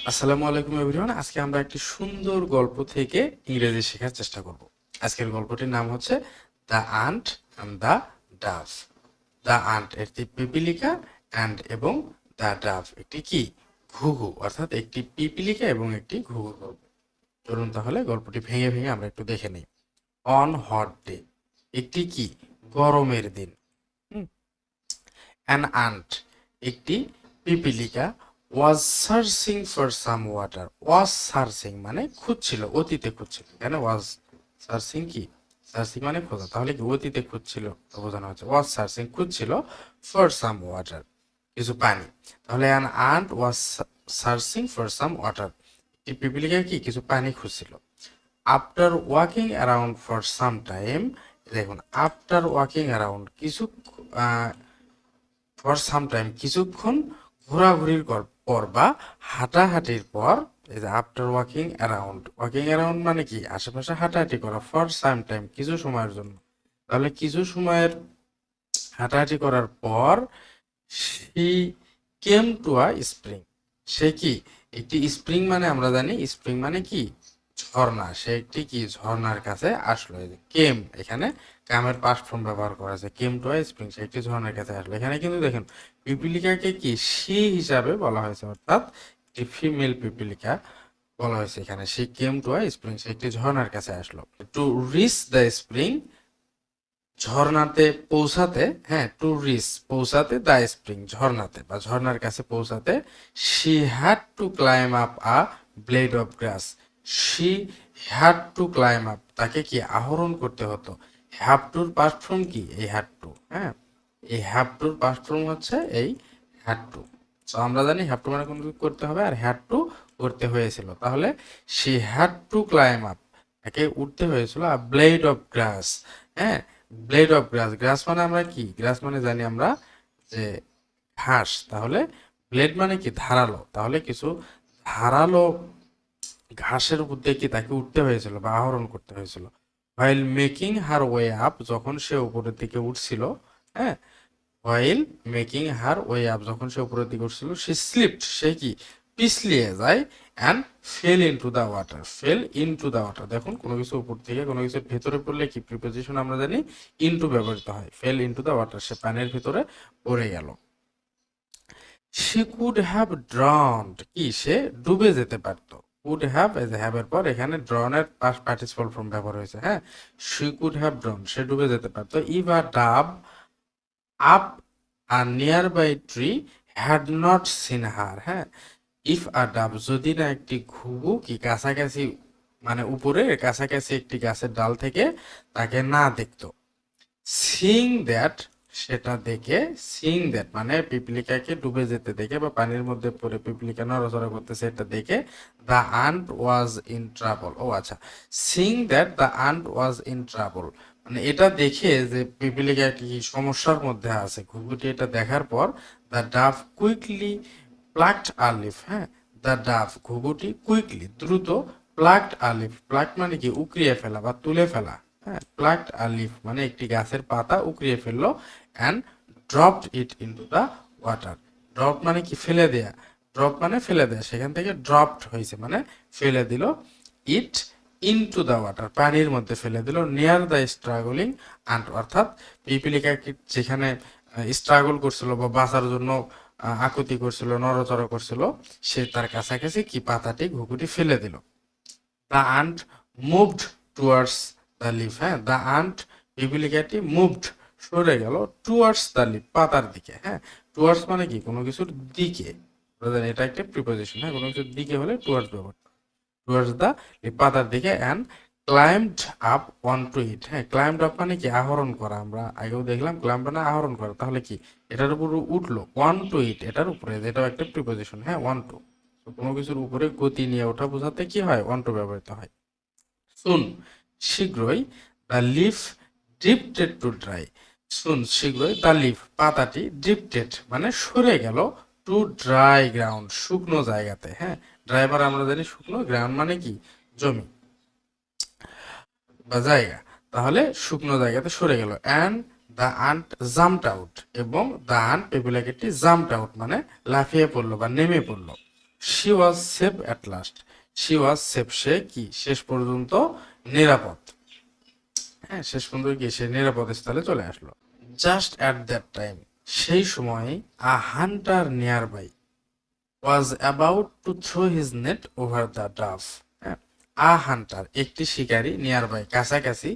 আসসালামু আলাইকুম এভরিওয়ান। আজকে আমরা একটি সুন্দর গল্প থেকে ইংরেজি শেখার চেষ্টা করব। আজকের গল্পটির নাম হচ্ছে the ant and the dove. The ant একটি পিপিলিকা অ্যান্ড এবং দ্য ডাভ একটি কি ঘুঘু, অর্থাৎ একটি পিপিলিকা এবং একটি ঘুঘু গল্প। চলুন তাহলে গল্পটি ভেঙে ভেঙে আমরা একটু দেখে নিই। অন হট ডে, একটি কি গরমের দিন। অ্যান আন্ট একটি পিপিলিকা was searching for some water. Was searching মানে খুঁজছিল, অতীতে খুঁজছিল। এখানে ওয়াজ সার্চিং কি, সার্চিং মানে খোঁজা, তাহলে কি অতীতে খুঁজছিল তা বোঝানো হচ্ছে। ওয়াজ সার্চিং খুঁজছিল ফর সাম ওয়াটার কিছু পানি। তাহলে an ant was searching for some water, একটি পিপিলিকা কি কিছু পানি খুঁজছিল। After walking around for some time, দেখুন আফটার ওয়াকিং অ্যারাউন্ড কিছু ফর সাম টাইম কিছুক্ষণ ঘোরাঘুরির পর বা হাঁটাহাঁটির পর, এই যে after walking around, walking around মানে কি আশেপাশে হাঁটাহাঁটি করা, ফর সাম টাইম কিছু সময়ের জন্য। তাহলে কিছু সময়ের হাঁটাহাঁটি করার পর she came to a spring, সে কি একটি স্প্রিং মানে আমরা জানি স্প্রিং মানে কি ঝর্ণা, সে একটি কি ঝর্ণার কাছে আসলো। এই যে কেম, এখানে কামের পাস্ট ফর্ম ব্যবহার করা আছে, কেম টু আ স্প্রিং, সে একটি ঝর্ণার কাছে আসলো। এখানে কিন্তু দেখেন পিপিলিকাকে কি সি হিসাবে বলা হয়েছে, অর্থাৎ একটি ফিমেল পিপিলিকা বলা হয়েছে এখানে। সে কেম টু আ স্প্রিং, সে একটি ঝর্ণার কাছে আসলো। টু রিচ দ্য স্প্রিং, ঝর্ণাতে পৌঁছাতে, হ্যাঁ টু রিচ পৌঁছাতে, দ্য স্প্রিং ঝর্ণাতে বা ঝর্ণার কাছে পৌঁছাতে, she had to climb up a blade of glass. She had to climb up, তাকে কি আহরণ করতে হতো। হ্যাভ টুর পাস্ট ফর্ম কি এই হ্যাড টু, হ্যাঁ এই হ্যাভ টুর পাস্ট ফর্ম হচ্ছে এই হ্যাড টু। তো আমরা জানি হ্যাভ টু মানে কোনো কিছু করতে হবে, আর হ্যাড টু করতে হয়েছিল। তাহলে she had to climb up, তাকে উঠতে হয়েছিল আ ব্লেড অফ গ্রাস, হ্যাঁ ব্লেড অফ গ্রাস। গ্রাস মানে আমরা কি, গ্রাস মানে জানি আমরা যে ঘাস, তাহলে ব্লেড মানে কি ধারালো, তাহলে কিছু ধারালো ঘাসের উপর দিয়ে কি তাকে উঠতে হয়েছিল বা আহরণ করতে হয়েছিল। হোয়াইল মেকিং হার ওয়ে আপ, যখন সে উপরের দিকে উঠছিল, হ্যাঁ হোয়াইল মেকিং হার ওয়ে আপ, যখন সে উপরের দিকে উঠছিল, সে স্লিপড, সে কি পিছলিয়ে যায়, and fail into the water. Fail into the water, দেখুন কোনো কিছু উপর থেকে কোনো কিছুর ভেতরে পড়লে কি প্রিপোজিশন আমরা জানি ইনটু ব্যবহৃত হয়। ফেল ইনটু দ্য ওয়াটার, সে পানির ভিতরে পড়ে গেল। শি কুড হ্যাভ ড্রাউন্ড, কি সে ডুবে যেতে পারতো। কুড হ্যাভ, এজ হ্যাভ এর পর এখানে ড্রনের পাস্ট পার্টিসিপল ফর্ম ব্যবহার হয়েছে, হ্যাঁ শি কুড হ্যাভ ড্রাউন্ড, সে ডুবে যেতে পারতো। If a dove up are nearby tree had not seen her, হ্যাঁ ইফ আ ডাব, যদি না একটি ঘুঘু কি কাছাকাছি মানে উপরে কাছাকাছি একটি গাছের ডাল থেকে তাকে না দেখতো। সিং দ্যাট, সেটা দেখে, সিং দ্যাট মানে পিপলিকাকে ডুবে যেতে দেখে বা পানির মধ্যে পড়ে পিপলিকা নড়াচড়া করতেছে এটা দেখে, the ant was in trouble. ও আচ্ছা, seeing that the ant was in trouble মানে এটা দেখে যে পিপলিকা কি সমস্যার মধ্যে আছে, ঘুঘুটি এটা দেখার পর, the Dove quickly plucked a leaf, হ্যাঁ দ্য ডাভ ঘুঘুটি কুইকলি দ্রুত, প্লাকড আ লিফ, প্লাকড মানে কি উকড়িয়ে ফেলা বা তুলে ফেলা, হ্যাঁ প্লাকড আ লিফ মানে একটি গাছের পাতা উকড়িয়ে ফেললো, and dropped it into the water. Drop মানে কি ফেলে দেয়া, ড্রপ মানে ফেলে দেয়া, সেখান থেকে ড্রপড হয়েছে মানে ফেলে দিল, ইট ইনটু দ্য ওয়াটার পানির মধ্যে ফেলে দিল, নিয়ার দ্য স্ট্রাগলিং আন্ট, অর্থাৎ পিপিলিকা যেখানে স্ট্রাগল করছিল বা বাঁচার জন্য আকুতি করছিল, নড়াচড়া করছিল, সে তার কাছাকাছি কি পাতাটি ঘুঘুটি ফেলে দিল। The ant moved towards the leaf, হ্যাঁ দ্য আন্ট পিপিলিকাটি মুভড সরে গেল, টুয়ার্ডস দ্য লিফ পাতার দিকে, হ্যাঁ টুয়ার্ডস মানে কি কোনো কিছুর দিকে, এটা একটা প্রিপোজিশন, হ্যাঁ কোনো কিছুর দিকে হলে টুয়ার্ডস ব্যবহার, টুয়ার্ডস দ্য লিফ পাতার দিকে, and climbed up on to it, হ্যাঁ ক্লাইম্বড আপ মানে কি আহরণ করা, আমরা আগেও দেখলাম ক্লাইম্ব মানে আহরণ করা, তাহলে কি এটার উপর উঠলো, ওয়ান টু ইট এটার উপরে, এটাও একটা প্রিপোজিশন, হ্যাঁ ওয়ান টু, কোনো কিছুর উপরে গতি নিয়ে ওঠা বোঝাতে কি হয় ওয়ান টু ব্যবহৃত হয়। সুন শীঘ্রই, দ্য লিফ ড্রিফটেড টু ড্রাই, সুন শীঘ্রই, দ্য লিফ পাতাটি ড্রিফটেড মানে সরে গেল, টু ড্রাই গ্রাউন্ড শুকনো জায়গাতে, হ্যাঁ ড্রাইভার আমরা জানি শুকনো, গ্রাউন্ড মানে কি জমি বা জায়গা, তাহলে শুকনো জায়গাতে সরে গেল। And the ant jumped out, এবং দ্য আন্ট পেপিলাকেটটি জাম্পড আউট মানে লাফিয়ে পড়লো বা নেমে পড়লো। She was safe at last. She was safe, সে কি শেষ পর্যন্ত নিরাপদ। হ্যাঁ, শেষ পর্যন্ত কি সে নিরাপদ স্থলে চলে আসলো। জাস্ট অ্যাট দ্যাট টাইম, সেই সময় a hunter nearby was about to throw his net over the dove. A hunter, একটি শিকারী, নিয়ার বাই, কাছাকাছি,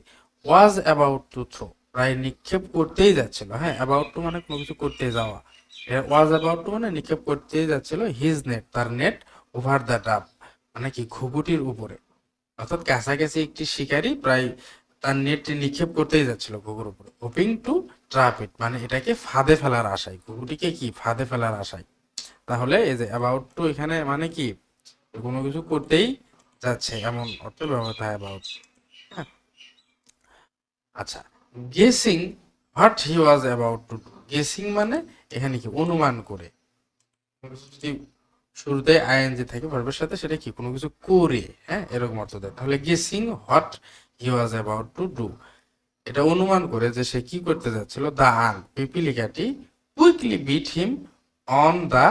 ওয়াজ অ্যাবাউট টু থ্রো, প্রায় নিক্ষেপ করতেই যাচ্ছিল। হ্যাঁ, অ্যাবাউট টু মানে কোনো কিছু করতে যাওয়া, ওয়াজ অ্যাবাউট টু মানে নিক্ষেপ করতেই যাচ্ছিল, হিজ নেট, তার নেট, ওভার দ্য ডাফ মানে কি ঘুঘুটির উপরে। অর্থাৎ কাছাকাছি একটি শিকারী প্রায় তার নেট নিক্ষেপ করতেই যাচ্ছিল ঘুঘুর উপরে। হোপিং টু ট্র্যাপ ইট মানে এটাকে ফাঁদে ফেলার আশায়, ঘুঘুটিকে কি ফাঁদে ফেলার আশায়। তাহলে এই যে অ্যাবাউট টু এখানে মানে কি কোনো কিছু করতেই যাচ্ছে এমন অর্থে ব্যবহৃত হয় অ্যাবাউট। আচ্ছা, guessing what he was about to do. Guessing মানে এখানে কি অনুমান করে, কোনো কিছু যদি শুরুতে আইএনজি থাকে ভার্বের সাথে, সেটা কি কোনো কিছু করে, হ্যাঁ এরকম অর্থ দেয়। তাহলে guessing what he was about to do, এটা অনুমান করে যে সে কি করতে যাচ্ছিল। দ্য আন পিপিলিকাটি quickly bit him on the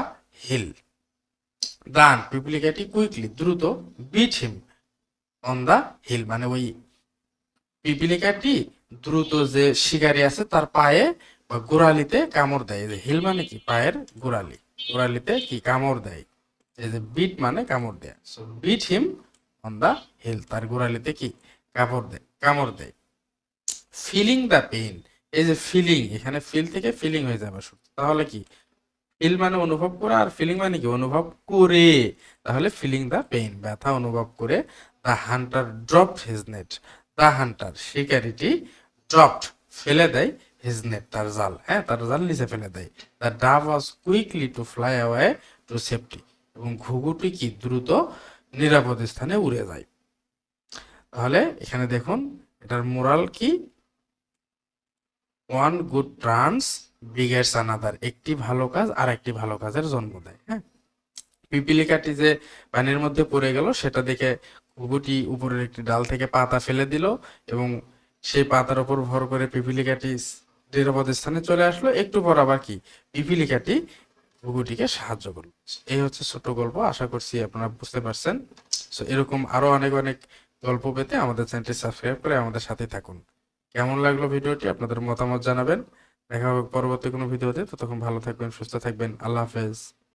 heel. The ant পিপিলিকাটি কুইকলি দ্রুত, bit him on the heel মানে ওই পিপিলিকাটি দ্রুত যে শিকারী আছে তার পায়ে বা গোড়ালিতে কামড় দেয়। এই যে হিল মানে কি পায়ের গোড়ালি, গোড়ালিতে কি কামড় দেয়। এই যে বিট মানে কামড় দেয়, so bit him on the heel, তার গোড়ালিতে কি কামড় দেয়। ফিলিং দ্য পেইন, এই যে ফিলিং, এখানে ফিল থেকে ফিলিং হয়ে যাবে শুধু। তাহলে কি ফিল মানে অনুভব করা, আর ফিলিং মানে কি অনুভব করে। তাহলে ফিলিং দ্য পেইন, ব্যথা অনুভব করে। The hunter dropped his net, the hunter শিকারিটি, ড্রপড ফেলে দেয়, হিজ নেট তার জাল, হ্যাঁ তার জাল নিচে ফেলে দেয়। The Dove was quickly to fly away to safety, এবং ঘুঘুটি কি দ্রুত নিরাপদ স্থানে উড়ে যায়। তাহলে এখানে দেখুন এটার মোরাল কি, one good turns begets another, একটি ভালো কাজ আর একটি ভালো কাজের জন্ম দেয়। হ্যাঁ, পিপিলিকাটি যে পানির মধ্যে পড়ে গেল সেটা দেখে ঘুঘুটি উপরের একটি ডাল থেকে পাতা ফেলে দিল, এবং সেই পাতার উপর ভর করে পিপিলিকাটি নিরাপদ স্থানে চলে আসলো। একটু পর আবার কি পিপিলিকাটি ঘুঘুটিকে সাহায্য করলো। এই হচ্ছে ছোট গল্প, আশা করছি আপনারা বুঝতে পারছেন। সো এরকম আরো অনেক অনেক গল্প পেতে আমাদের চ্যানেলটি সাবস্ক্রাইব করে আমাদের সাথে থাকুন। কেমন লাগলো ভিডিওটি আপনাদের মতামত জানাবেন। দেখা হবে পরবর্তী কোনো ভিডিওতে, ততক্ষণ ভালো থাকবেন, সুস্থ থাকবেন, আল্লাহ হাফেজ।